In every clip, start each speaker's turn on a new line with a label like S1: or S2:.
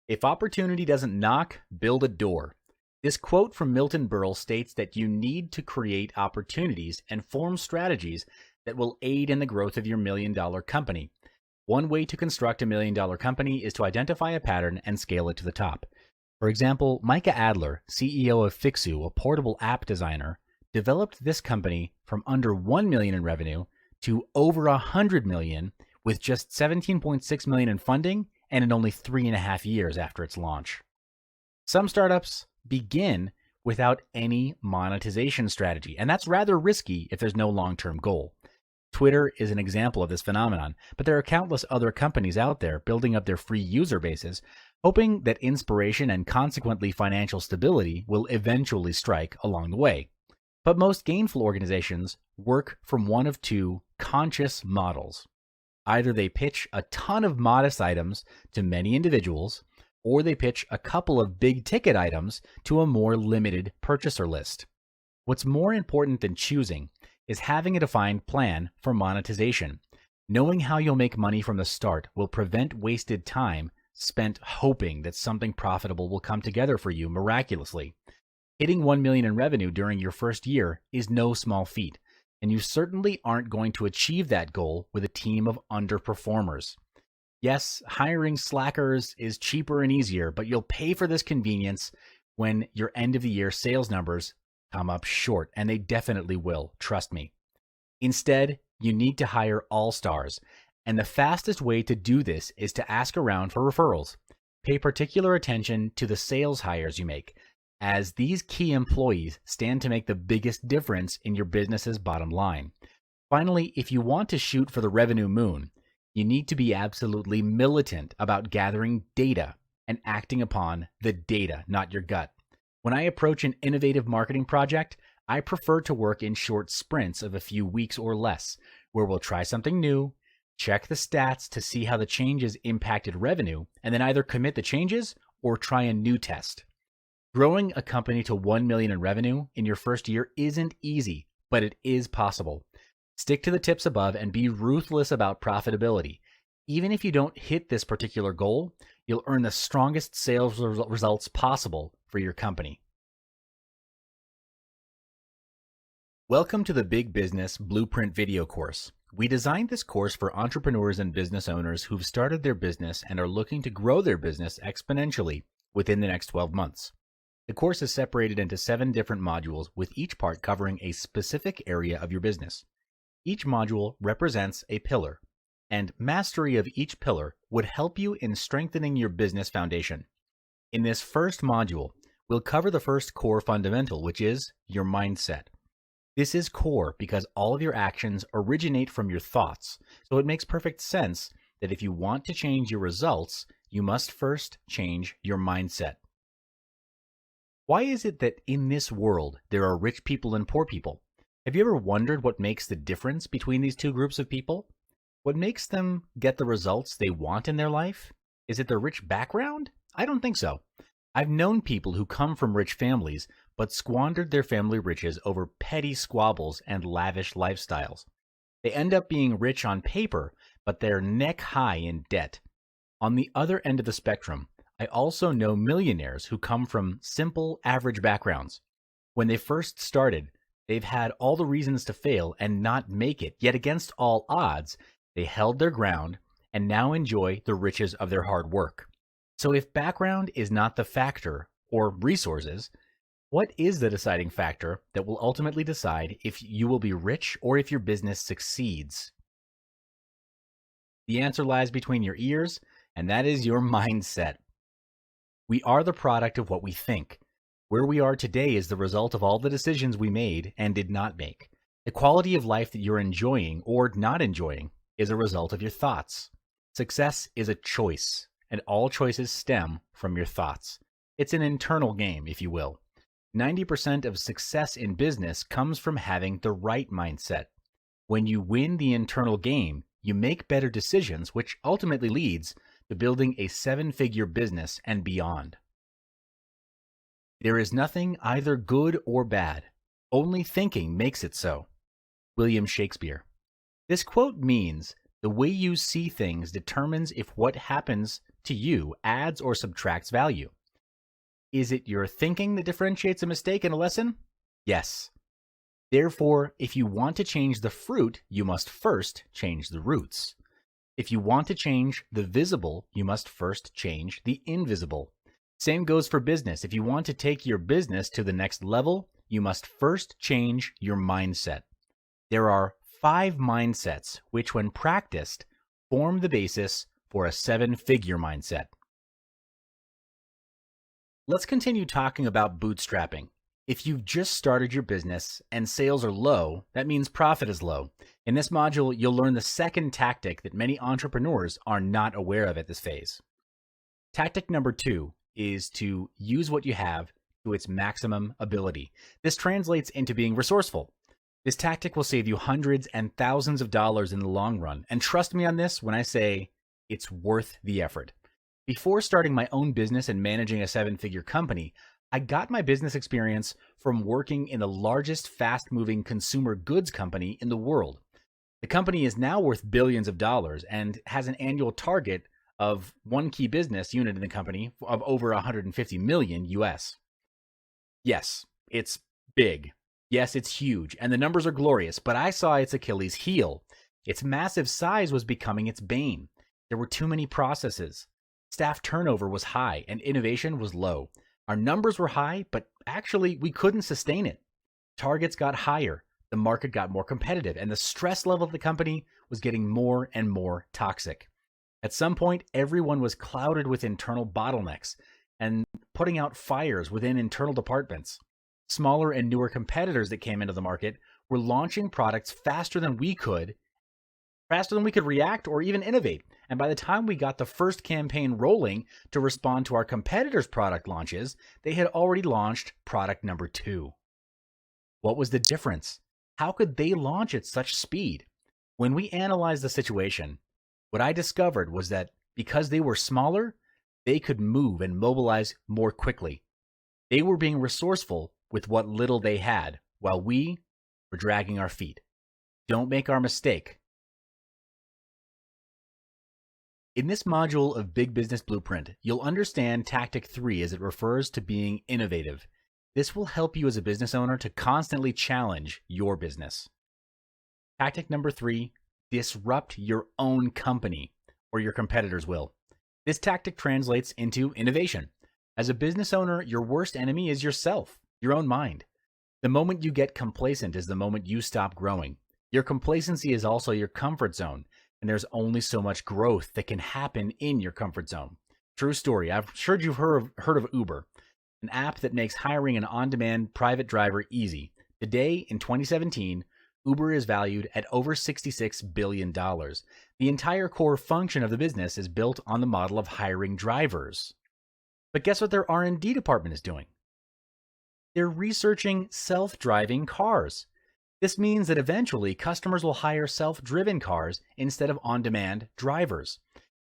S1: If opportunity doesn't knock, build a door. This quote from Milton Berle states that you need to create opportunities and form strategies that will aid in the growth of your $1 million company. One way to construct a $1 million company is to identify a pattern and scale it to the top. For example, Micah Adler, CEO of Fixu, a portable app designer, developed this company from under $1 million in revenue to over $100 million with just $17.6 million in funding and in only 3.5 years after its launch. Some startups begin without any monetization strategy, and that's rather risky if there's no long-term goal. Twitter is an example of this phenomenon, but there are countless other companies out there building up their free user bases, hoping that inspiration and consequently financial stability will eventually strike along the way. But most gainful organizations work from one of two conscious models. Either they pitch a ton of modest items to many individuals, or they pitch a couple of big ticket items to a more limited purchaser list. What's more important than choosing is having a defined plan for monetization. Knowing how you'll make money from the start will prevent wasted time spent hoping that something profitable will come together for you miraculously. Hitting $1 million in revenue during your first year is no small feat, and you certainly aren't going to achieve that goal with a team of underperformers. Yes, hiring slackers is cheaper and easier, but you'll pay for this convenience when your end of the year sales numbers come up short, and they definitely will, trust me. Instead, you need to hire all-stars, and the fastest way to do this is to ask around for referrals. Pay particular attention to the sales hires you make, as these key employees stand to make the biggest difference in your business's bottom line. Finally, if you want to shoot for the revenue moon, you need to be absolutely militant about gathering data and acting upon the data, not your gut. When I approach an innovative marketing project, I prefer to work in short sprints of a few weeks or less, where we'll try something new, check the stats to see how the changes impacted revenue, and then either commit the changes or try a new test. Growing a company to $1 million in revenue in your first year isn't easy, but it is possible. Stick to the tips above and be ruthless about profitability. Even if you don't hit this particular goal, you'll earn the strongest sales results possible for your company. Welcome to the Big Business Blueprint video course. We designed this course for entrepreneurs and business owners who've started their business and are looking to grow their business exponentially within the next 12 months. The course is separated into 7 different modules, with each part covering a specific area of your business. Each module represents a pillar, and mastery of each pillar would help you in strengthening your business foundation. In this first module, we'll cover the first core fundamental, which is your mindset. This is core because all of your actions originate from your thoughts, so it makes perfect sense that if you want to change your results, you must first change your mindset. Why is it that in this world there are rich people and poor people? Have you ever wondered what makes the difference between these two groups of people? What makes them get the results they want in their life? Is it their rich background? I don't think so. I've known people who come from rich families but squandered their family riches over petty squabbles and lavish lifestyles. They end up being rich on paper, but they're neck high in debt. On the other end of the spectrum, I also know millionaires who come from simple, average backgrounds. When they first started, they've had all the reasons to fail and not make it, yet against all odds, they held their ground and now enjoy the riches of their hard work. So if background is not the factor, or resources, what is the deciding factor that will ultimately decide if you will be rich or if your business succeeds? The answer lies between your ears, and that is your mindset. We are the product of what we think. Where we are today is the result of all the decisions we made and did not make. The quality of life that you're enjoying or not enjoying is a result of your thoughts. Success is a choice, and all choices stem from your thoughts. It's an internal game, if you will. 90% of success in business comes from having the right mindset. When you win the internal game, you make better decisions, which ultimately leads to building a 7-figure business and beyond. There is nothing either good or bad. Only thinking makes it so. William Shakespeare. This quote means the way you see things determines if what happens to you adds or subtracts value. Is it your thinking that differentiates a mistake and a lesson? Yes. Therefore, if you want to change the fruit, you must first change the roots. If you want to change the visible, you must first change the invisible. Same goes for business. If you want to take your business to the next level, you must first change your mindset. There are 5 mindsets which, when practiced, form the basis for a 7-figure mindset. Let's continue talking about bootstrapping. If you've just started your business and sales are low, that means profit is low. In this module, you'll learn the second tactic that many entrepreneurs are not aware of at this phase. Tactic number 2 is to use what you have to its maximum ability. This translates into being resourceful. This tactic will save you hundreds and thousands of dollars in the long run. And trust me on this when I say it's worth the effort. Before starting my own business and managing a 7-figure company, I got my business experience from working in the largest fast-moving consumer goods company in the world. The company is now worth billions of dollars and has an annual target of one key business unit in the company of over 150 million US. Yes, it's big. Yes, it's huge, and the numbers are glorious, but I saw its Achilles heel. Its massive size was becoming its bane. There were too many processes. Staff turnover was high, and innovation was low. Our numbers were high, but actually we couldn't sustain it. Targets got higher, the market got more competitive, and the stress level of the company was getting more and more toxic. At some point, everyone was clouded with internal bottlenecks and putting out fires within internal departments. Smaller and newer competitors that came into the market were launching products faster than we could react or even innovate. And by the time we got the first campaign rolling to respond to our competitors' product launches, they had already launched product number 2. What was the difference? How could they launch at such speed? When we analyzed the situation, what I discovered was that because they were smaller, they could move and mobilize more quickly. They were being resourceful with what little they had, while we were dragging our feet. Don't make our mistake. In this module of Big Business Blueprint, you'll understand Tactic 3 as it refers to being innovative. This will help you as a business owner to constantly challenge your business. Tactic number 3, disrupt your own company, or your competitors will. This tactic translates into innovation. As a business owner, your worst enemy is yourself, your own mind. The moment you get complacent is the moment you stop growing. Your complacency is also your comfort zone. And there's only so much growth that can happen in your comfort zone. True story. I've heard you've heard of Uber, an app that makes hiring an on-demand private driver easy. Today, in 2017, Uber is valued at over $66 billion. The entire core function of the business is built on the model of hiring drivers. But guess what their R&D department is doing? They're researching self-driving cars. This means that eventually customers will hire self-driven cars instead of on-demand drivers.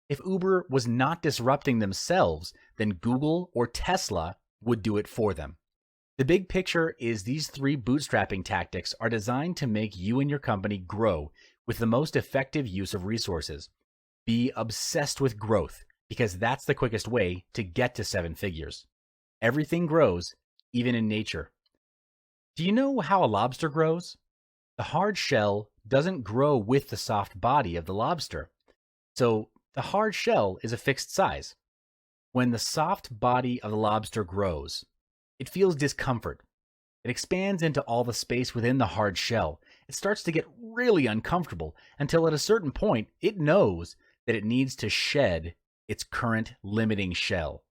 S1: If Uber was not disrupting themselves, then Google or Tesla would do it for them. The big picture is these 3 bootstrapping tactics are designed to make you and your company grow with the most effective use of resources. Be obsessed with growth, because that's the quickest way to get to 7 figures. Everything grows, even in nature. Do you know how a lobster grows? The hard shell doesn't grow with the soft body of the lobster. So the hard shell is a fixed size. When the soft body of the lobster grows, it feels discomfort. It expands into all the space within the hard shell. It starts to get really uncomfortable until at a certain point, it knows that it needs to shed its current limiting shell.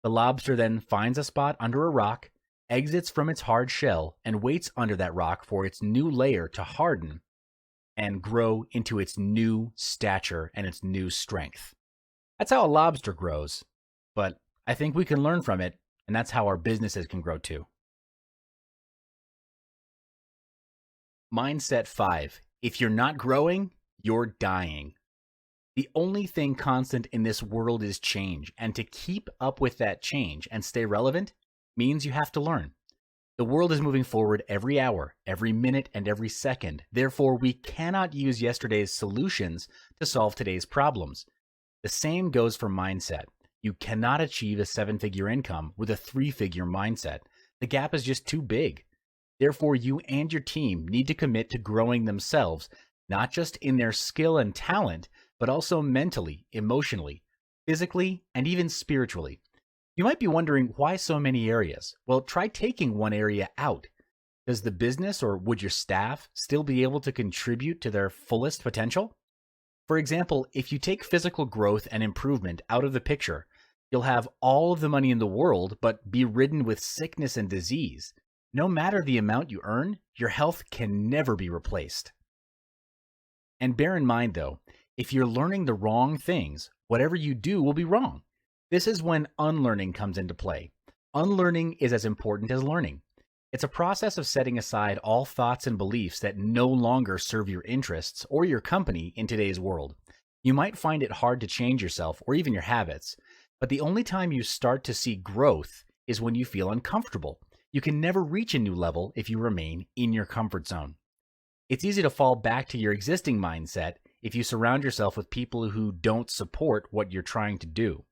S1: The lobster then finds a spot under a rock, exits from its hard shell, and waits under that rock for its new layer to harden and grow into its new stature and its new strength. That's how a lobster grows, but I think we can learn from it, and that's how our businesses can grow too. Mindset 5. If you're not growing, you're dying. The only thing constant in this world is change, and to keep up with that change and stay relevant means you have to learn. The world is moving forward every hour, every minute, and every second. Therefore, we cannot use yesterday's solutions to solve today's problems. The same goes for mindset. You cannot achieve a 7-figure income with a 3-figure mindset. The gap is just too big. Therefore, you and your team need to commit to growing themselves, not just in their skill and talent, but also mentally, emotionally, physically, and even spiritually. You might be wondering why so many areas. Well, try taking one area out. Does the business or would your staff still be able to contribute to their fullest potential? For example, if you take physical growth and improvement out of the picture, you'll have all of the money in the world, but be ridden with sickness and disease. No matter the amount you earn, your health can never be replaced. And bear in mind, though, if you're learning the wrong things, whatever you do will be wrong. This is when unlearning comes into play. Unlearning is as important as learning. It's a process of setting aside all thoughts and beliefs that no longer serve your interests or your company in today's world. You might find it hard to change yourself or even your habits, but the only time you start to see growth is when you feel uncomfortable. You can never reach a new level if you remain in your comfort zone. It's easy to fall back to your existing mindset if you surround yourself with people who don't support what you're trying to do.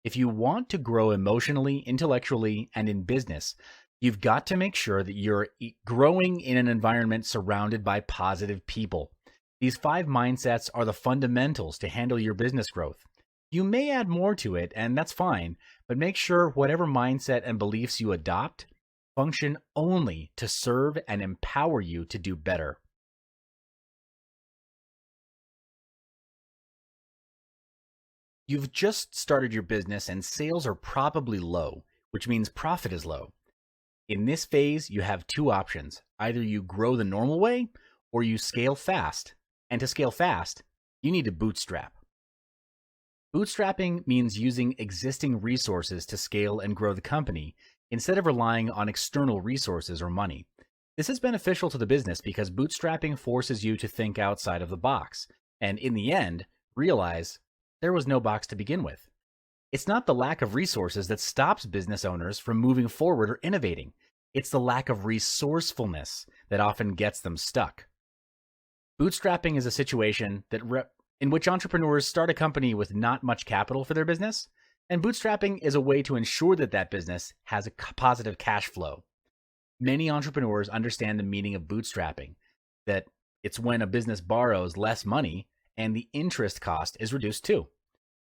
S1: If you want to grow emotionally, intellectually, and in business, you've got to make sure that you're growing in an environment surrounded by positive people. These 5 mindsets are the fundamentals to handle your business growth. You may add more to it, and that's fine, but make sure whatever mindset and beliefs you adopt function only to serve and empower you to do better. You've just started your business and sales are probably low, which means profit is low. In this phase, you have 2 options. Either you grow the normal way or you scale fast. And to scale fast, you need to bootstrap. Bootstrapping means using existing resources to scale and grow the company instead of relying on external resources or money. This is beneficial to the business because bootstrapping forces you to think outside of the box and, in the end, realize there was no box to begin with. It's not the lack of resources that stops business owners from moving forward or innovating. It's the lack of resourcefulness that often gets them stuck. Bootstrapping is a situation in which entrepreneurs start a company with not much capital for their business, and bootstrapping is a way to ensure that that business has a positive cash flow. Many entrepreneurs understand the meaning of bootstrapping, that it's when a business borrows less money and the interest cost is reduced too.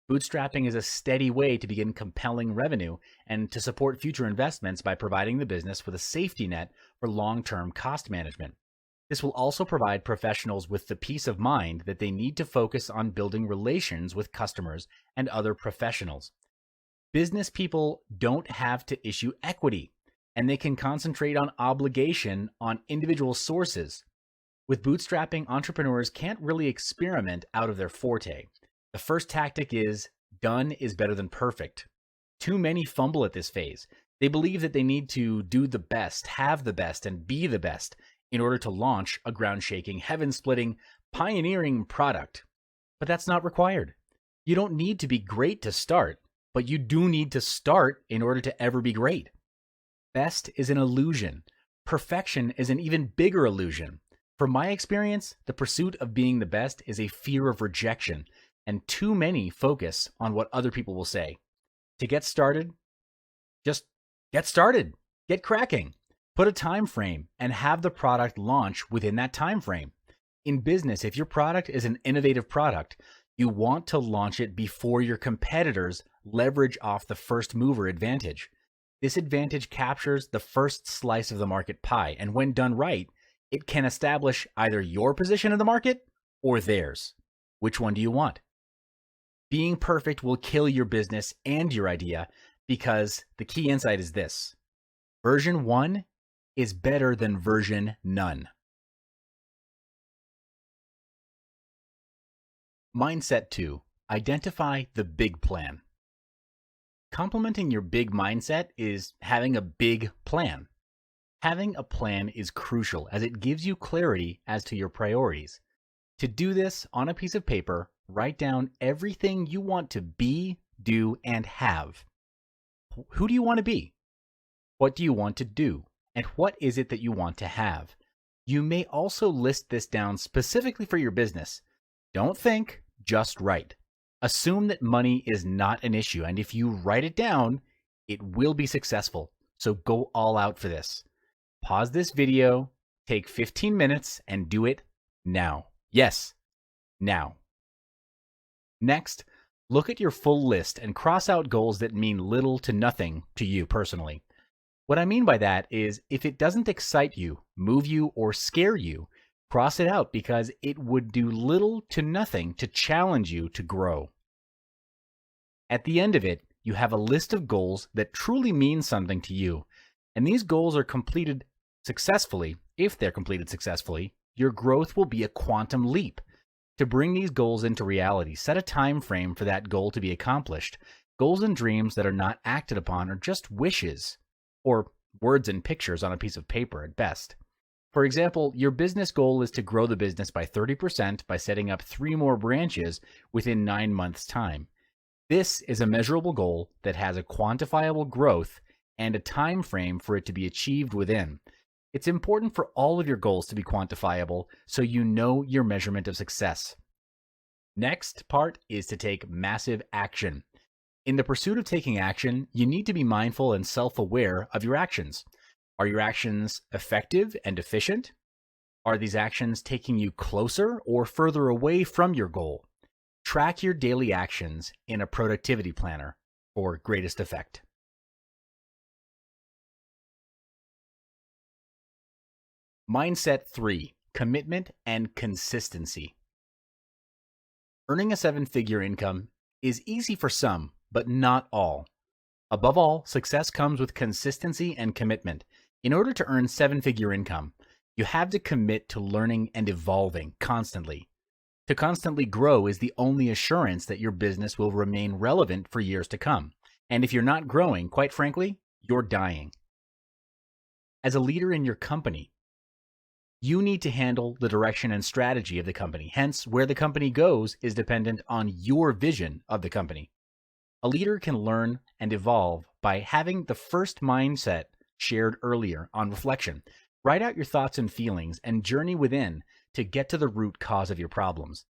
S1: Bootstrapping is a steady way to begin compelling revenue and to support future investments by providing the business with a safety net for long-term cost management. This will also provide professionals with the peace of mind that they need to focus on building relations with customers and other professionals. Business people don't have to issue equity, and they can concentrate on obligation on individual sources. With bootstrapping, entrepreneurs can't really experiment out of their forte. The first tactic is done is better than perfect. Too many fumble at this phase. They believe that they need to do the best, have the best, and be the best in order to launch a ground-shaking, heaven-splitting, pioneering product. But that's not required. You don't need to be great to start, but you do need to start in order to ever be great. Best is an illusion. Perfection is an even bigger illusion. From my experience, the pursuit of being the best is a fear of rejection, and too many focus on what other people will say. To get started, just get started. Get cracking. Put a time frame and have the product launch within that time frame. In business, if your product is an innovative product, you want to launch it before your competitors leverage off the first mover advantage. This advantage captures the first slice of the market pie, and when done right, it can establish either your position in the market or theirs. Which one do you want? Being perfect will kill your business and your idea because the key insight is this: version 1 is better than version none. Mindset 2. Identify the big plan. Complementing your big mindset is having a big plan. Having a plan is crucial as it gives you clarity as to your priorities. To do this, on a piece of paper, write down everything you want to be, do, and have. Who do you want to be? What do you want to do? And what is it that you want to have? You may also list this down specifically for your business. Don't think, just write. Assume that money is not an issue, and if you write it down, it will be successful. So go all out for this. Pause this video, take 15 minutes, and do it now. Yes, now. Next, look at your full list and cross out goals that mean little to nothing to you personally. What I mean by that is if it doesn't excite you, move you, or scare you, cross it out because it would do little to nothing to challenge you to grow. At the end of it, you have a list of goals that truly mean something to you, and these goals are completed successfully. If they're completed successfully, your growth will be a quantum leap. To bring these goals into reality, set a time frame for that goal to be accomplished. Goals and dreams that are not acted upon are just wishes, or words and pictures on a piece of paper at best. For example, your business goal is to grow the business by 30% by setting up 3 more branches within 9 months' time. This is a measurable goal that has a quantifiable growth and a time frame for it to be achieved within. It's important for all of your goals to be quantifiable so you know your measurement of success. Next part is to take massive action. In the pursuit of taking action, you need to be mindful and self-aware of your actions. Are your actions effective and efficient? Are these actions taking you closer or further away from your goal? Track your daily actions in a productivity planner for greatest effect. Mindset 3, commitment and consistency. Earning a 7-figure income is easy for some, but not all. Above all, success comes with consistency and commitment. In order to earn 7-figure income, you have to commit to learning and evolving constantly. To constantly grow is the only assurance that your business will remain relevant for years to come. And if you're not growing, quite frankly, you're dying. As a leader in your company, you need to handle the direction and strategy of the company. Hence, where the company goes is dependent on your vision of the company. A leader can learn and evolve by having the first mindset shared earlier on reflection. Write out your thoughts and feelings and journey within to get to the root cause of your problems.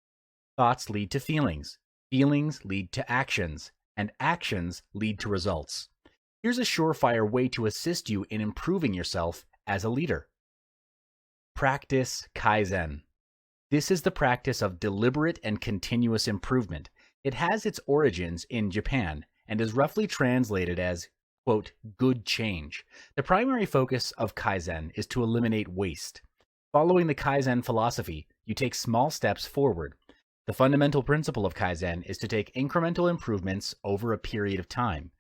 S1: Thoughts lead to feelings. Feelings lead to actions, and actions lead to results. Here's a surefire way to assist you in improving yourself as a leader. Practice Kaizen. This is the practice of deliberate and continuous improvement. It has its origins in Japan and is roughly translated as, quote, good change. The primary focus of Kaizen is to eliminate waste. Following the Kaizen philosophy, you take small steps forward. The fundamental principle of Kaizen is to take incremental improvements over a period of time.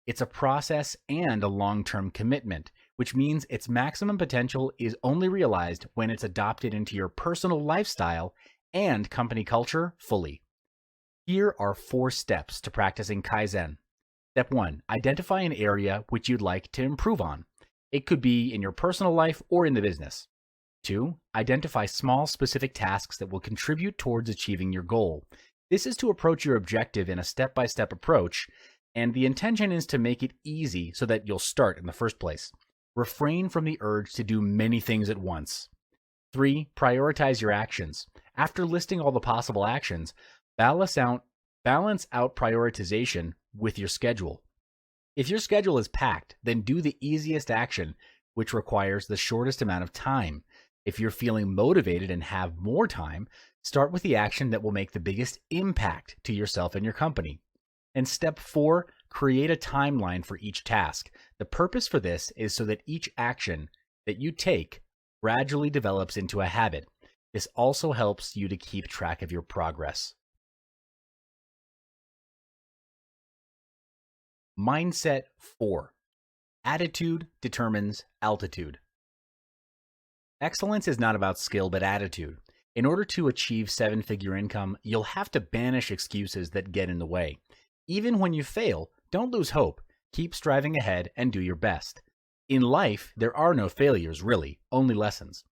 S1: It's a process and a long-term commitment, which means its maximum potential is only realized when it's adopted into your personal lifestyle and company culture fully. Here are 4 steps to practicing Kaizen. Step 1, identify an area which you'd like to improve on. It could be in your personal life or in the business. 2, identify small specific tasks that will contribute towards achieving your goal. This is to approach your objective in a step-by-step approach, and the intention is to make it easy so that you'll start in the first place. Refrain from the urge to do many things at once. 3, prioritize your actions. After listing all the possible actions, balance out prioritization with your schedule. If your schedule is packed, then do the easiest action, which requires the shortest amount of time. If you're feeling motivated and have more time, start with the action that will make the biggest impact to yourself and your company. And step 4, create a timeline for each task. The purpose for this is so that each action that you take gradually develops into a habit. This also helps you to keep track of your progress. Mindset 4. Attitude determines altitude. Excellence is not about skill, but attitude. In order to achieve 7-figure income, you'll have to banish excuses that get in the way. Even when you fail, don't lose hope. Keep striving ahead and do your best. In life, there are no failures, really, only lessons.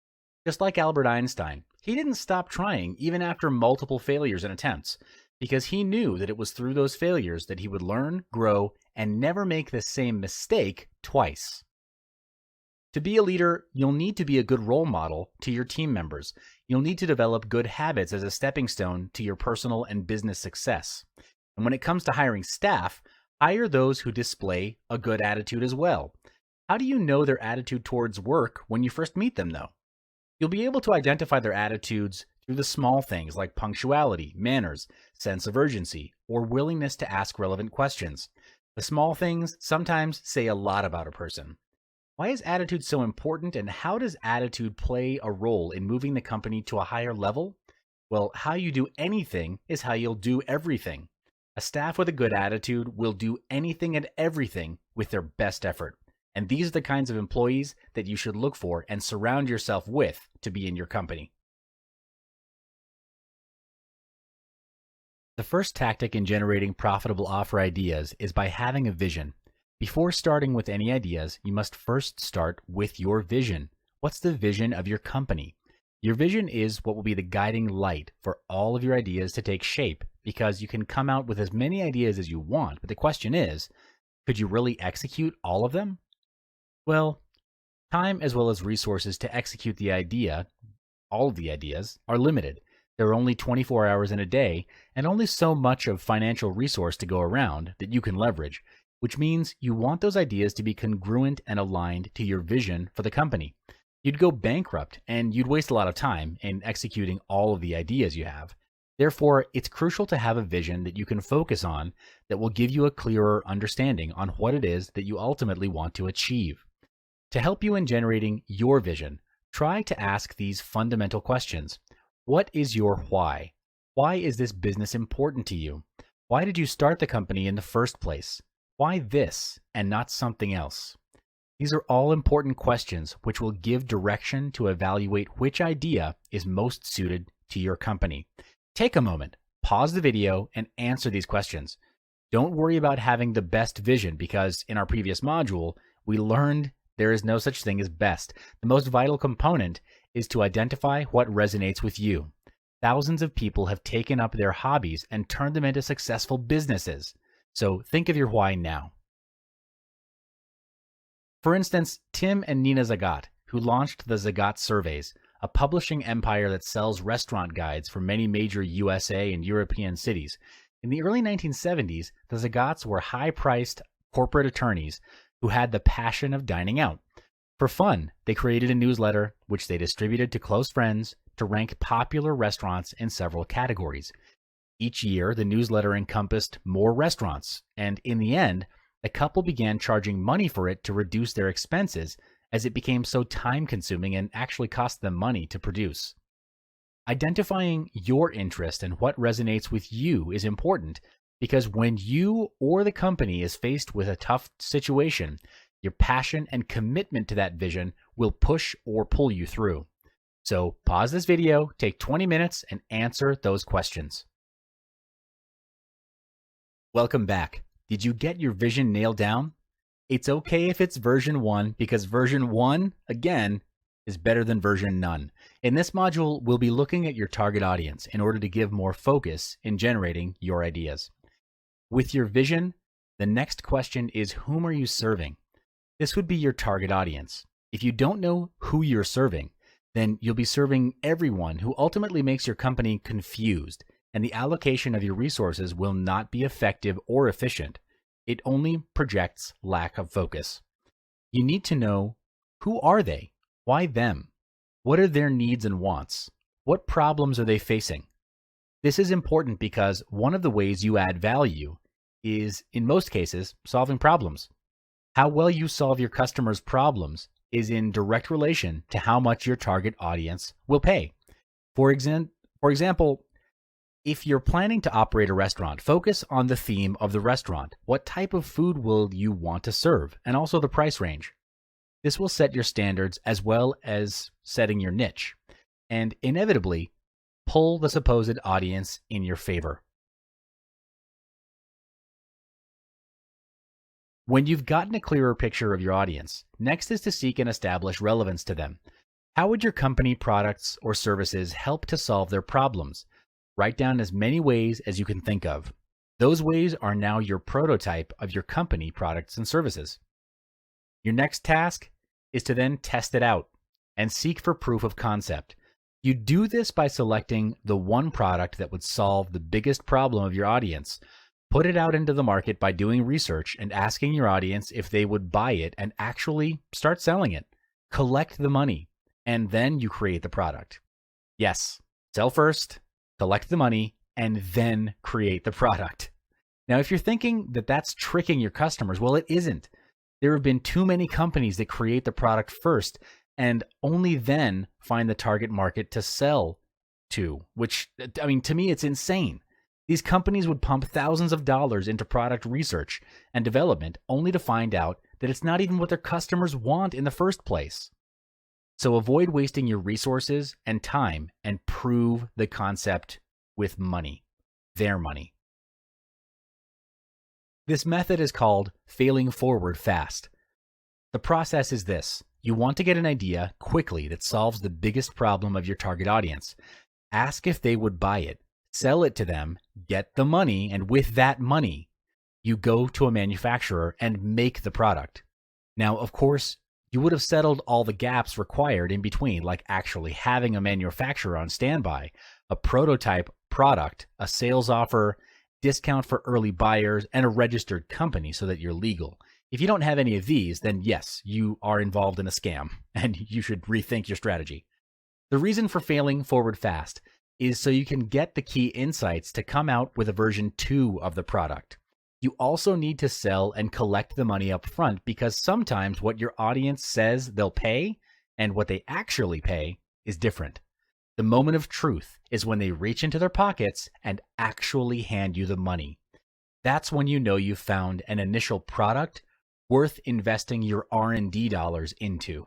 S1: Just like Albert Einstein, he didn't stop trying even after multiple failures and attempts, because he knew that it was through those failures that he would learn, grow, and never make the same mistake twice. To be a leader, you'll need to be a good role model to your team members. You'll need to develop good habits as a stepping stone to your personal and business success. And when it comes to hiring staff, hire those who display a good attitude as well. How do you know their attitude towards work when you first meet them, though? You'll be able to identify their attitudes through the small things like punctuality, manners, sense of urgency, or willingness to ask relevant questions. The small things sometimes say a lot about a person. Why is attitude so important, and how does attitude play a role in moving the company to a higher level? Well, how you do anything is how you'll do everything. A staff with a good attitude will do anything and everything with their best effort. And these are the kinds of employees that you should look for and surround yourself with to be in your company. The first tactic in generating profitable offer ideas is by having a vision. Before starting with any ideas, you must first start with your vision. What's the vision of your company? Your vision is what will be the guiding light for all of your ideas to take shape, because you can come out with as many ideas as you want, but the question is, could you really execute all of them? Well, time as well as resources to execute the idea, all of the ideas, are limited. There are only 24 hours in a day, and only so much of financial resource to go around that you can leverage, which means you want those ideas to be congruent and aligned to your vision for the company. You'd go bankrupt, and you'd waste a lot of time in executing all of the ideas you have. Therefore, it's crucial to have a vision that you can focus on that will give you a clearer understanding on what it is that you ultimately want to achieve. To help you in generating your vision, try to ask these fundamental questions. What is your why? Why is this business important to you? Why did you start the company in the first place? Why this and not something else? These are all important questions which will give direction to evaluate which idea is most suited to your company. Take a moment, pause the video, and answer these questions. Don't worry about having the best vision, because in our previous module, we learned there is no such thing as best. The most vital component is to identify what resonates with you. Thousands of people have taken up their hobbies and turned them into successful businesses. So think of your why now. For instance, Tim and Nina Zagat, who launched the Zagat Surveys, a publishing empire that sells restaurant guides for many major USA and European cities. In the early 1970s, the Zagats were high-priced corporate attorneys who had the passion of dining out. For fun, they created a newsletter which they distributed to close friends to rank popular restaurants in several categories. Each year, the newsletter encompassed more restaurants, and in the end, the couple began charging money for it to reduce their expenses, as it became so time-consuming and actually cost them money to produce. Identifying your interest and what resonates with you is important, because when you or the company is faced with a tough situation, your passion and commitment to that vision will push or pull you through. So pause this video, take 20 minutes, and answer those questions. Welcome back. Did you get your vision nailed down? It's okay if it's version 1, because version 1, again, is better than version none. In this module, we'll be looking at your target audience in order to give more focus in generating your ideas. With your vision, the next question is, whom are you serving? This would be your target audience. If you don't know who you're serving, then you'll be serving everyone, who ultimately makes your company confused, and the allocation of your resources will not be effective or efficient. It only projects lack of focus. You need to know, who are they? Why them? What are their needs and wants? What problems are they facing? This is important because one of the ways you add value is, in most cases, solving problems. How well you solve your customers' problems is in direct relation to how much your target audience will pay. For example, if you're planning to operate a restaurant, focus on the theme of the restaurant. What type of food will you want to serve? And also the price range. This will set your standards as well as setting your niche, and inevitably pull the supposed audience in your favor. When you've gotten a clearer picture of your audience, next is to seek and establish relevance to them. How would your company, products, or services help to solve their problems? Write down as many ways as you can think of. Those ways are now your prototype of your company, products, and services. Your next task is to then test it out and seek for proof of concept. You do this by selecting the one product that would solve the biggest problem of your audience. Put it out into the market by doing research and asking your audience if they would buy it and actually start selling it. Collect the money, and then you create the product. Yes, sell first, collect the money, and then create the product. Now, if you're thinking that that's tricking your customers, well, it isn't. There have been too many companies that create the product first and only then find the target market to sell to, which, I mean, to me, it's insane. These companies would pump thousands of dollars into product research and development only to find out that it's not even what their customers want in the first place. So avoid wasting your resources and time and prove the concept with money, their money. This method is called failing forward fast. The process is this. You want to get an idea quickly that solves the biggest problem of your target audience. Ask if they would buy it, sell it to them, get the money, and with that money, you go to a manufacturer and make the product. Now, of course, you would have settled all the gaps required in between, like actually having a manufacturer on standby, a prototype product, a sales offer, discount for early buyers, and a registered company so that you're legal. If you don't have any of these, then yes, you are involved in a scam, and you should rethink your strategy. The reason for failing forward fast is so you can get the key insights to come out with a version 2 of the product. You also need to sell and collect the money up front because sometimes what your audience says they'll pay and what they actually pay is different. The moment of truth is when they reach into their pockets and actually hand you the money. That's when you know you've found an initial product worth investing your R&D dollars into.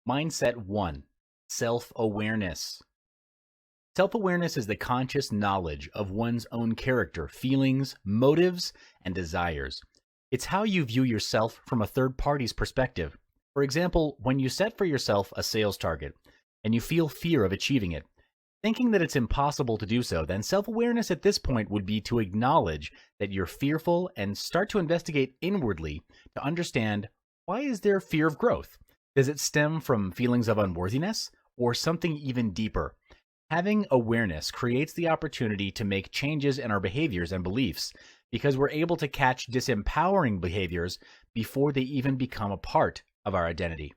S1: Mindset 1. Self-awareness. Self-awareness is the conscious knowledge of one's own character, feelings, motives, and desires. It's how you view yourself from a third party's perspective. For example, when you set for yourself a sales target and you feel fear of achieving it, thinking that it's impossible to do so, then self-awareness at this point would be to acknowledge that you're fearful and start to investigate inwardly to understand, why is there fear of growth? Does it stem from feelings of unworthiness or something even deeper? Having awareness creates the opportunity to make changes in our behaviors and beliefs because we're able to catch disempowering behaviors before they even become a part of our identity.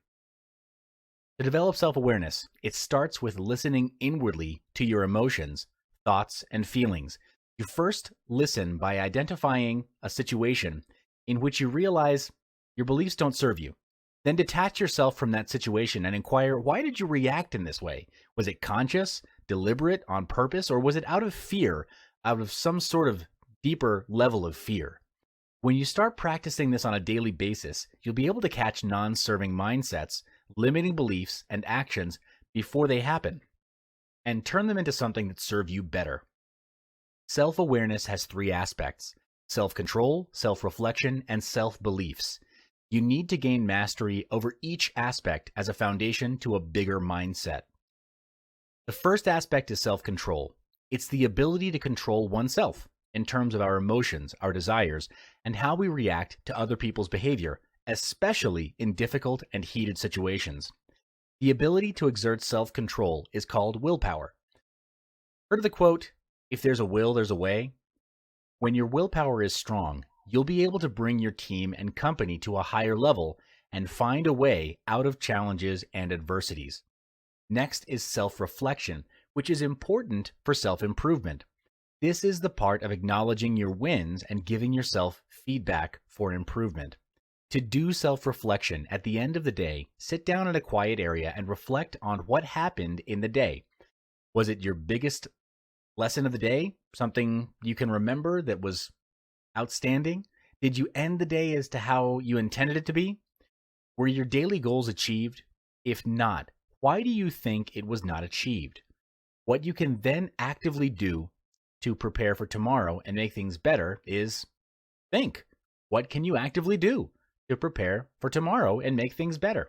S1: To develop self-awareness, it starts with listening inwardly to your emotions, thoughts, and feelings. You first listen by identifying a situation in which you realize your beliefs don't serve you. Then detach yourself from that situation and inquire, why did you react in this way? Was it conscious, deliberate, on purpose, or was it out of fear, out of some sort of deeper level of fear? When you start practicing this on a daily basis, you'll be able to catch non-serving mindsets, limiting beliefs, and actions before they happen, and turn them into something that serve you better. Self-awareness has 3 aspects: self-control, self-reflection, and self-beliefs. You need to gain mastery over each aspect as a foundation to a bigger mindset. The first aspect is self-control. It's the ability to control oneself in terms of our emotions, our desires, and how we react to other people's behavior, especially in difficult and heated situations. The ability to exert self-control is called willpower. Heard of the quote, "If there's a will, there's a way"? When your willpower is strong, you'll be able to bring your team and company to a higher level and find a way out of challenges and adversities. Next is self-reflection, which is important for self-improvement. This is the part of acknowledging your wins and giving yourself feedback for improvement. To do self-reflection, at the end of the day, sit down in a quiet area and reflect on what happened in the day. Was it your biggest lesson of the day? Something you can remember that was outstanding? Did you end the day as to how you intended it to be? Were your daily goals achieved? If not, why do you think it was not achieved? What you can then actively do to prepare for tomorrow and make things better is think. What can you actively do to prepare for tomorrow and make things better?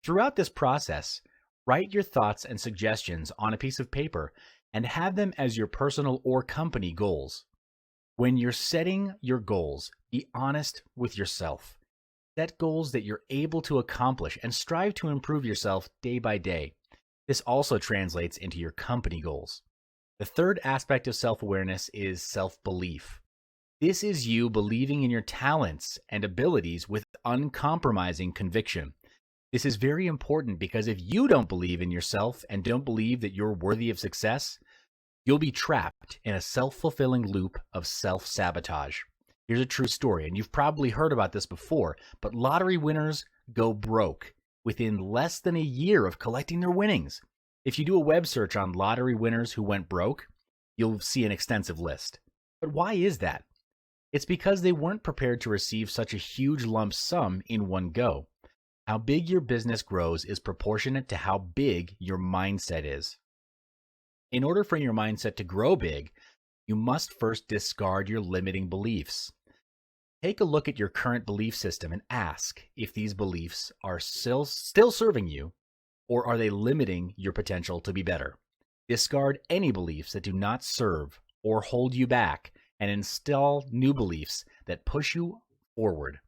S1: Throughout this process, write your thoughts and suggestions on a piece of paper and have them as your personal or company goals. When you're setting your goals, be honest with yourself. Set goals that you're able to accomplish and strive to improve yourself day by day. This also translates into your company goals. The third aspect of self-awareness is self-belief. This is you believing in your talents and abilities with uncompromising conviction. This is very important because if you don't believe in yourself and don't believe that you're worthy of success, you'll be trapped in a self-fulfilling loop of self-sabotage. Here's a true story, and you've probably heard about this before, but lottery winners go broke within less than a year of collecting their winnings. If you do a web search on lottery winners who went broke, you'll see an extensive list. But why is that? It's because they weren't prepared to receive such a huge lump sum in one go. How big your business grows is proportionate to how big your mindset is. In order for your mindset to grow big, you must first discard your limiting beliefs. Take a look at your current belief system and ask if these beliefs are still serving you, or are they limiting your potential to be better. Discard any beliefs that do not serve or hold you back, and install new beliefs that push you forward.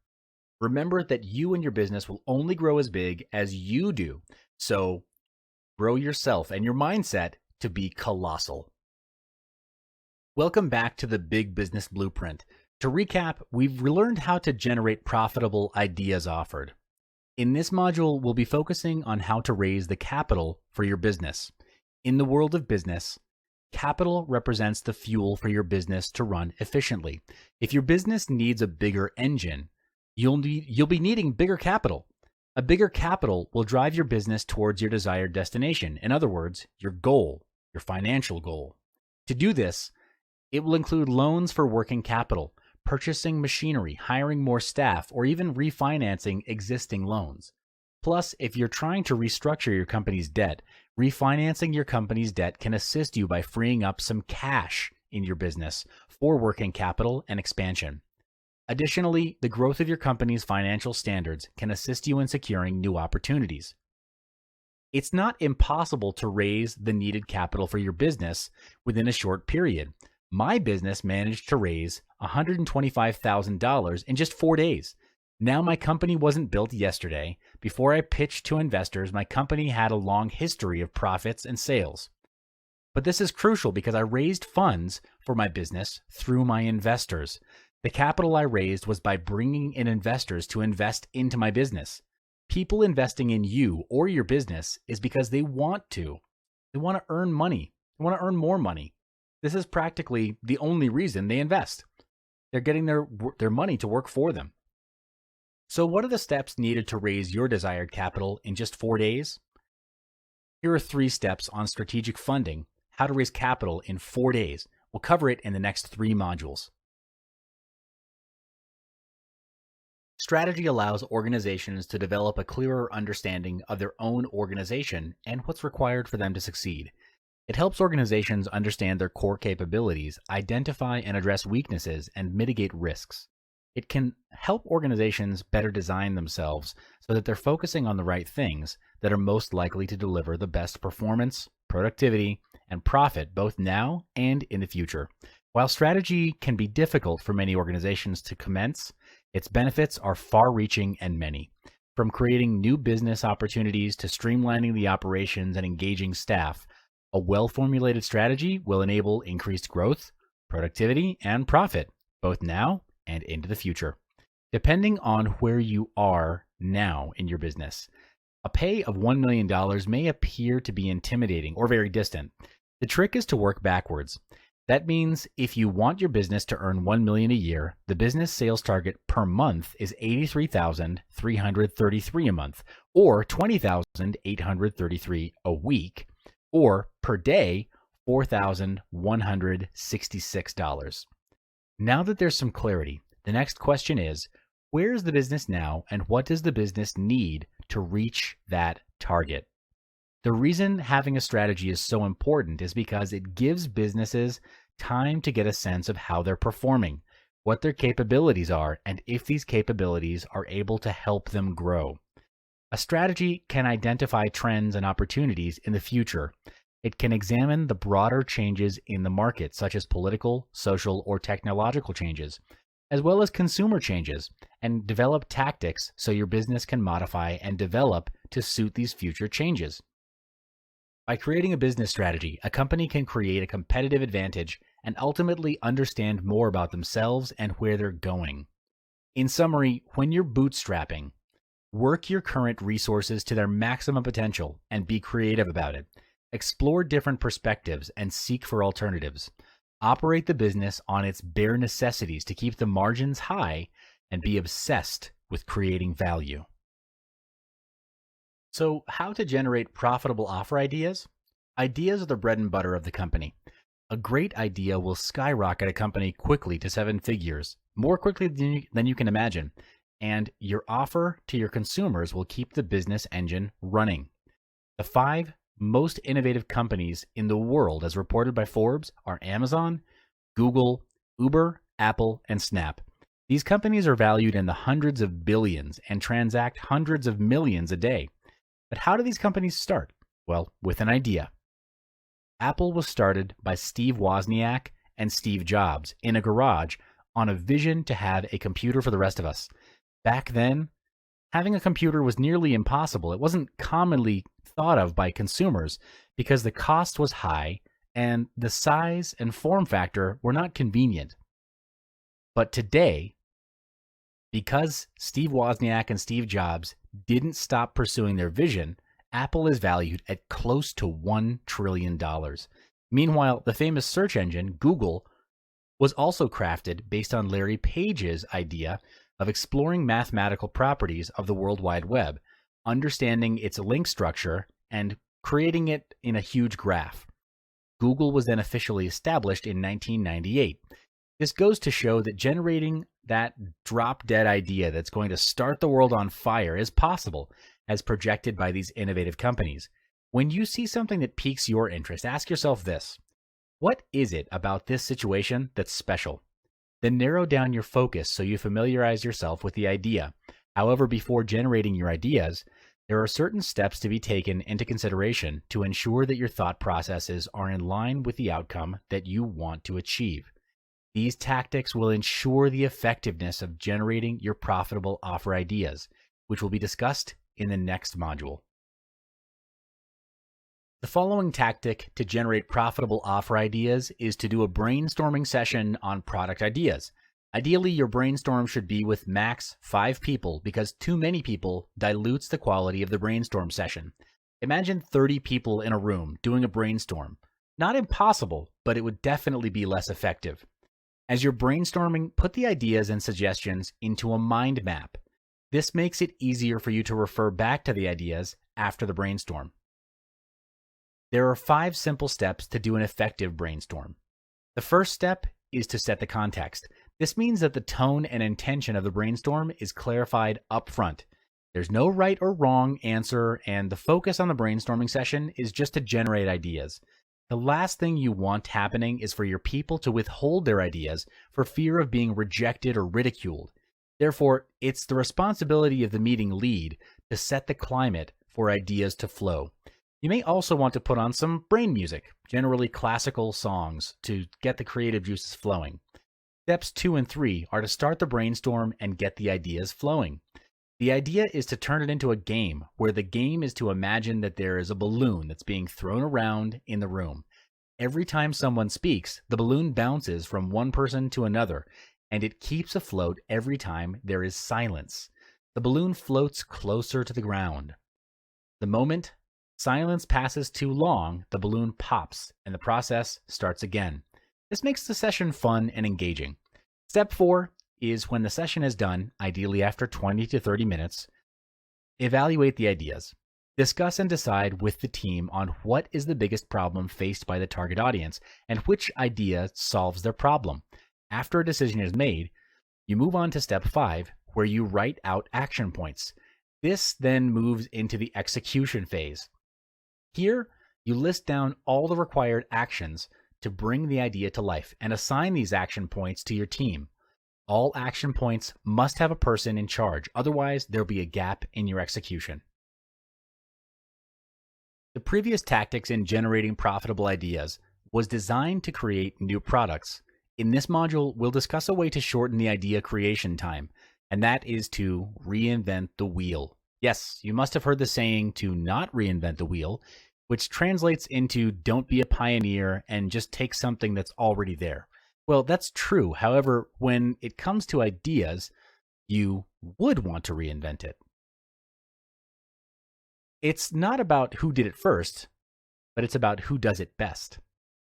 S1: Remember that you and your business will only grow as big as you do. So grow yourself and your mindset to be colossal. Welcome back to the Big Business Blueprint. To recap, we've learned how to generate profitable ideas offered. In this module, we'll be focusing on how to raise the capital for your business. In the world of business, capital represents the fuel for your business to run efficiently. If your business needs a bigger engine, you'll be needing bigger capital. A bigger capital will drive your business towards your desired destination. In other words, your goal, your financial goal. To do this, it will include loans for working capital, purchasing machinery, hiring more staff, or even refinancing existing loans. Plus, if you're trying to restructure your company's debt, refinancing your company's debt can assist you by freeing up some cash in your business for working capital and expansion. Additionally, the growth of your company's financial standards can assist you in securing new opportunities. It's not impossible to raise the needed capital for your business within a short period. My business managed to raise $125,000 in just 4 days. Now, my company wasn't built yesterday. Before I pitched to investors, my company had a long history of profits and sales. But this is crucial because I raised funds for my business through my investors. The capital I raised was by bringing in investors to invest into my business. People investing in you or your business is because they want to. They want to earn money. They want to earn more money. This is practically the only reason they invest. They're getting their money to work for them. So what are the steps needed to raise your desired capital in just 4 days? Here are 3 steps on strategic funding, how to raise capital in 4 days. We'll cover it in the next 3 modules. Strategy allows organizations to develop a clearer understanding of their own organization and what's required for them to succeed. It helps organizations understand their core capabilities, identify and address weaknesses, and mitigate risks. It can help organizations better design themselves so that they're focusing on the right things that are most likely to deliver the best performance, productivity, and profit both now and in the future. While strategy can be difficult for many organizations to commence, its benefits are far-reaching and many. From creating new business opportunities to streamlining the operations and engaging staff, a well-formulated strategy will enable increased growth, productivity, and profit, both now and into the future. Depending on where you are now in your business, a pay of $1 million may appear to be intimidating or very distant. The trick is to work backwards. That means if you want your business to earn $1 million a year, the business sales target per month is $83,333 a month, or $20,833 a week, or per day, $4,166. Now that there's some clarity, the next question is, where is the business now and what does the business need to reach that target? The reason having a strategy is so important is because it gives businesses time to get a sense of how they're performing, what their capabilities are, and if these capabilities are able to help them grow. A strategy can identify trends and opportunities in the future. It can examine the broader changes in the market, such as political, social, or technological changes, as well as consumer changes, and develop tactics so your business can modify and develop to suit these future changes. By creating a business strategy, a company can create a competitive advantage and ultimately understand more about themselves and where they're going. In summary, when you're bootstrapping, work your current resources to their maximum potential and be creative about it. Explore different perspectives and seek for alternatives. Operate the business on its bare necessities to keep the margins high and be obsessed with creating value. So, how to generate profitable offer ideas? Ideas are the bread and butter of the company. A great idea will skyrocket a company quickly to 7 figures, more quickly than you can imagine, and your offer to your consumers will keep the business engine running. The 5 most innovative companies in the world, as reported by Forbes, are Amazon, Google, Uber, Apple, and Snap. These companies are valued in the hundreds of billions and transact hundreds of millions a day. But how do these companies start? Well, with an idea. Apple was started by Steve Wozniak and Steve Jobs in a garage on a vision to have a computer for the rest of us. Back then, having a computer was nearly impossible. It wasn't commonly thought of by consumers because the cost was high and the size and form factor were not convenient. But today, because Steve Wozniak and Steve Jobs didn't stop pursuing their vision, Apple is valued at close to $1 trillion. Meanwhile, the famous search engine, Google, was also crafted based on Larry Page's idea of exploring mathematical properties of the World Wide Web, understanding its link structure, and creating it in a huge graph. Google was then officially established in 1998. This goes to show that generating that drop-dead idea that's going to start the world on fire is possible, as projected by these innovative companies. When you see something that piques your interest, ask yourself this: what is it about this situation that's special? Then narrow down your focus so you familiarize yourself with the idea. However, before generating your ideas, there are certain steps to be taken into consideration to ensure that your thought processes are in line with the outcome that you want to achieve. These tactics will ensure the effectiveness of generating your profitable offer ideas, which will be discussed in the next module. The following tactic to generate profitable offer ideas is to do a brainstorming session on product ideas. Ideally, your brainstorm should be with max 5 people because too many people dilutes the quality of the brainstorm session. Imagine 30 people in a room doing a brainstorm. Not impossible, but it would definitely be less effective. As you're brainstorming, put the ideas and suggestions into a mind map. This makes it easier for you to refer back to the ideas after the brainstorm. There are 5 simple steps to do an effective brainstorm. The first step is to set the context. This means that the tone and intention of the brainstorm is clarified up front. There's no right or wrong answer, and the focus on the brainstorming session is just to generate ideas. The last thing you want happening is for your people to withhold their ideas for fear of being rejected or ridiculed. Therefore, it's the responsibility of the meeting lead to set the climate for ideas to flow. You may also want to put on some brain music, generally classical songs, to get the creative juices flowing. Steps 2 and 3 are to start the brainstorm and get the ideas flowing. The idea is to turn it into a game, where the game is to imagine that there is a balloon that's being thrown around in the room. Every time someone speaks, the balloon bounces from one person to another, and it keeps afloat every time there is silence. The balloon floats closer to the ground. The moment silence passes too long, the balloon pops, and the process starts again. This makes the session fun and engaging. Step 4 is when the session is done, ideally after 20 to 30 minutes, evaluate the ideas. Discuss and decide with the team on what is the biggest problem faced by the target audience and which idea solves their problem. After a decision is made, you move on to step 5, where you write out action points. This then moves into the execution phase. Here, you list down all the required actions to bring the idea to life and assign these action points to your team. All action points must have a person in charge, otherwise there'll be a gap in your execution. The previous tactics in generating profitable ideas was designed to create new products. In this module, we'll discuss a way to shorten the idea creation time. and that is to reinvent the wheel. Yes, you must have heard the saying to not reinvent the wheel, which translates into don't be a pioneer and just take something that's already there. Well, that's true. However, when it comes to ideas, you would want to reinvent it. It's not about who did it first, but it's about who does it best.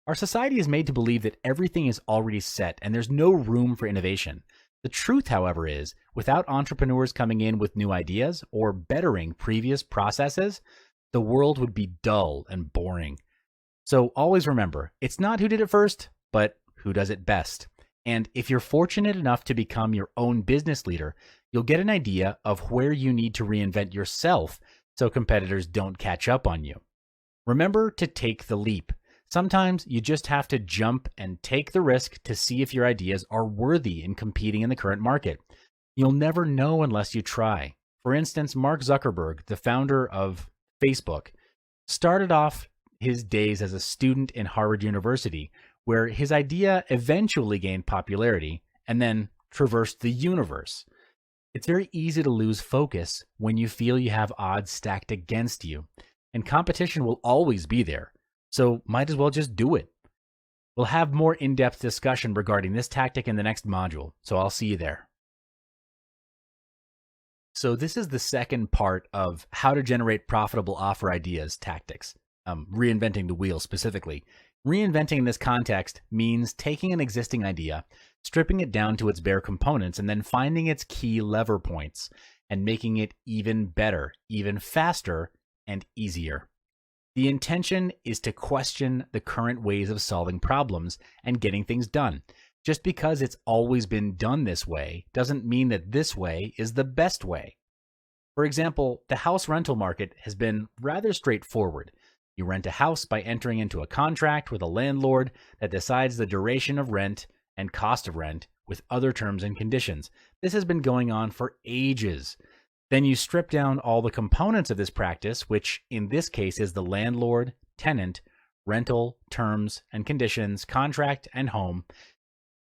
S1: Our society is made to believe that everything is already set and there's no room for innovation. The truth, however, is without entrepreneurs coming in with new ideas or bettering previous processes, the world would be dull and boring. So always remember, it's not who did it first, but who does it best. And if you're fortunate enough to become your own business leader, you'll get an idea of where you need to reinvent yourself so competitors don't catch up on you. Remember to take the leap. Sometimes you just have to jump and take the risk to see if your ideas are worthy in competing in the current market. You'll never know unless you try. For instance, Mark Zuckerberg, the founder of Facebook, started off his days as a student in Harvard University, where his idea eventually gained popularity and then traversed the universe. It's very easy to lose focus when you feel you have odds stacked against you, and competition will always be there. So might as well just do it. We'll have more in-depth discussion regarding this tactic in the next module, so I'll see you there. So this is the second part of how to generate profitable offer ideas tactics, reinventing the wheel specifically. Reinventing in this context means taking an existing idea, stripping it down to its bare components, and then finding its key lever points and making it even better, even faster, and easier. The intention is to question the current ways of solving problems and getting things done. Just because it's always been done this way doesn't mean that this way is the best way. For example, the house rental market has been rather straightforward. You rent a house by entering into a contract with a landlord that decides the duration of rent and cost of rent with other terms and conditions. This has been going on for ages. Then you strip down all the components of this practice, which in this case is the landlord, tenant, rental, terms and conditions, contract, and home.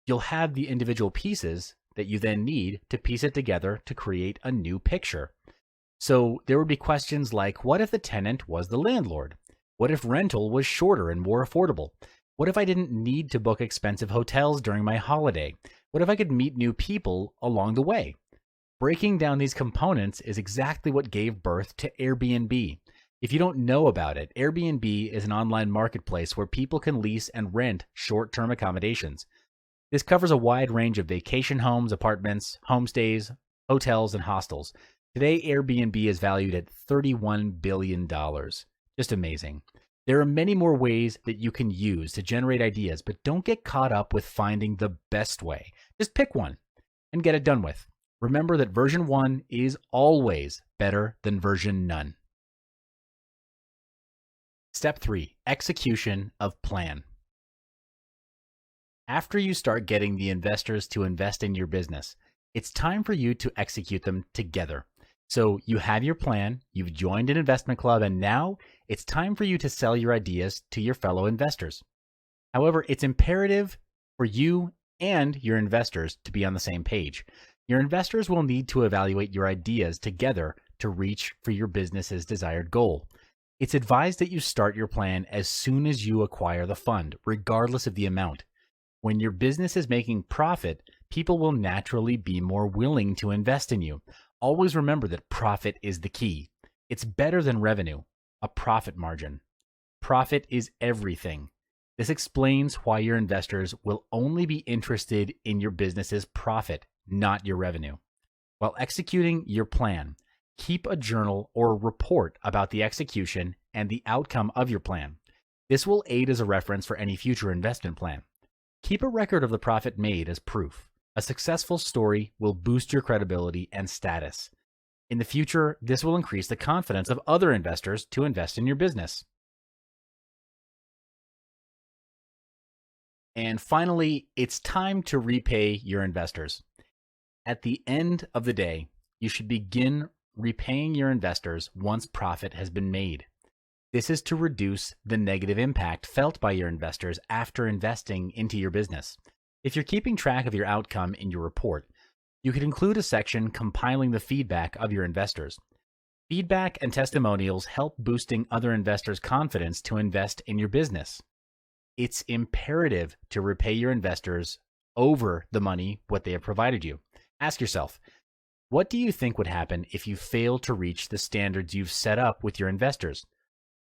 S1: You'll have the individual pieces that you then need to piece it together to create a new picture. So there would be questions like, what if the tenant was the landlord? What if rental was shorter and more affordable? What if I didn't need to book expensive hotels during my holiday? What if I could meet new people along the way? Breaking down these components is exactly what gave birth to Airbnb. If you don't know about it, Airbnb is an online marketplace where people can lease and rent short-term accommodations. This covers a wide range of vacation homes, apartments, homestays, hotels, and hostels. Today, Airbnb is valued at $31 billion. Just amazing. There are many more ways that you can use to generate ideas, but don't get caught up with finding the best way. Just pick one and get it done with. Remember that version 1 is always better than version none. Step 3, execution of plan. After you start getting the investors to invest in your business, it's time for you to execute them together. So you have your plan, you've joined an investment club, and now it's time for you to sell your ideas to your fellow investors. However, it's imperative for you and your investors to be on the same page. Your investors will need to evaluate your ideas together to reach for your business's desired goal. It's advised that you start your plan as soon as you acquire the fund, regardless of the amount. When your business is making profit, people will naturally be more willing to invest in you. Always remember that profit is the key. It's better than revenue, a profit margin. Profit is everything. This explains why your investors will only be interested in your business's profit, not your revenue. While executing your plan, keep a journal or report about the execution and the outcome of your plan. This will aid as a reference for any future investment plan. Keep a record of the profit made as proof. A successful story will boost your credibility and status. In the future, this will increase the confidence of other investors to invest in your business. And finally, it's time to repay your investors. At the end of the day, you should begin repaying your investors once profit has been made. This is to reduce the negative impact felt by your investors after investing into your business. If you're keeping track of your outcome in your report, You could include a section compiling the feedback of your investors. Feedback and testimonials help boosting other investors' confidence to invest in your business. It's imperative to repay your investors over the money what they have provided you. Ask yourself, what do you think would happen if you fail to reach the standards you've set up with your investors?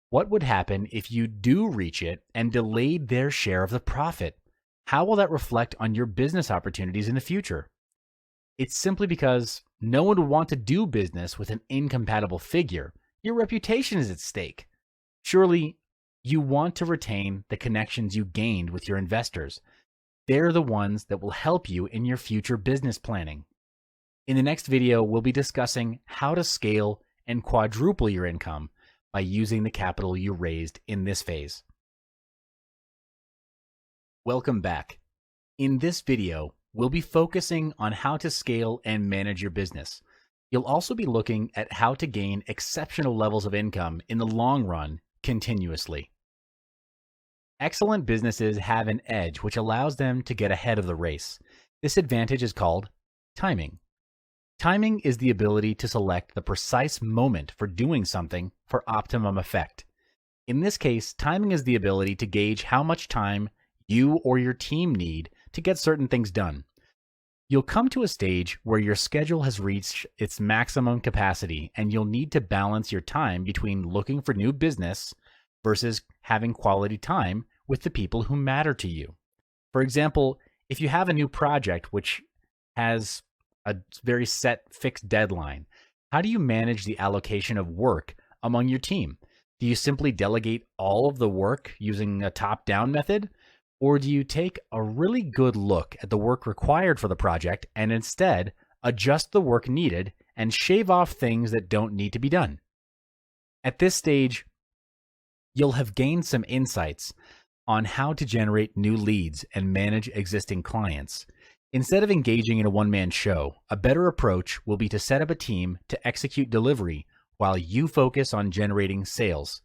S1: What would happen if you do reach it and delayed their share of the profit? How will that reflect on your business opportunities in the future? It's simply because no one would want to do business with an incompatible figure. Your reputation is at stake. Surely, you want to retain the connections you gained with your investors. They're the ones that will help you in your future business planning. In the next video, we'll be discussing how to scale and quadruple your income by using the capital you raised in this phase. Welcome back. In this video, we'll be focusing on how to scale and manage your business. You'll also be looking at how to gain exceptional levels of income in the long run continuously. Excellent businesses have an edge which allows them to get ahead of the race. This advantage is called timing. Timing is the ability to select the precise moment for doing something for optimum effect. In this case, timing is the ability to gauge how much time you or your team need to get certain things done. You'll come to a stage where your schedule has reached its maximum capacity, and you'll need to balance your time between looking for new business versus having quality time with the people who matter to you. For example, if you have a new project which has a very set fixed deadline, how do you manage the allocation of work among your team? Do you simply delegate all of the work using a top-down method? Or do you take a really good look at the work required for the project and instead adjust the work needed and shave off things that don't need to be done? At this stage, you'll have gained some insights on how to generate new leads and manage existing clients. Instead of engaging in a one-man show, a better approach will be to set up a team to execute delivery while you focus on generating sales,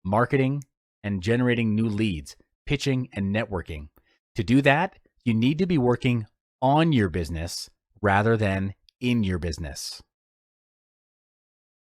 S1: marketing, and generating new leads, pitching, and networking. To do that, you need to be working on your business rather than in your business.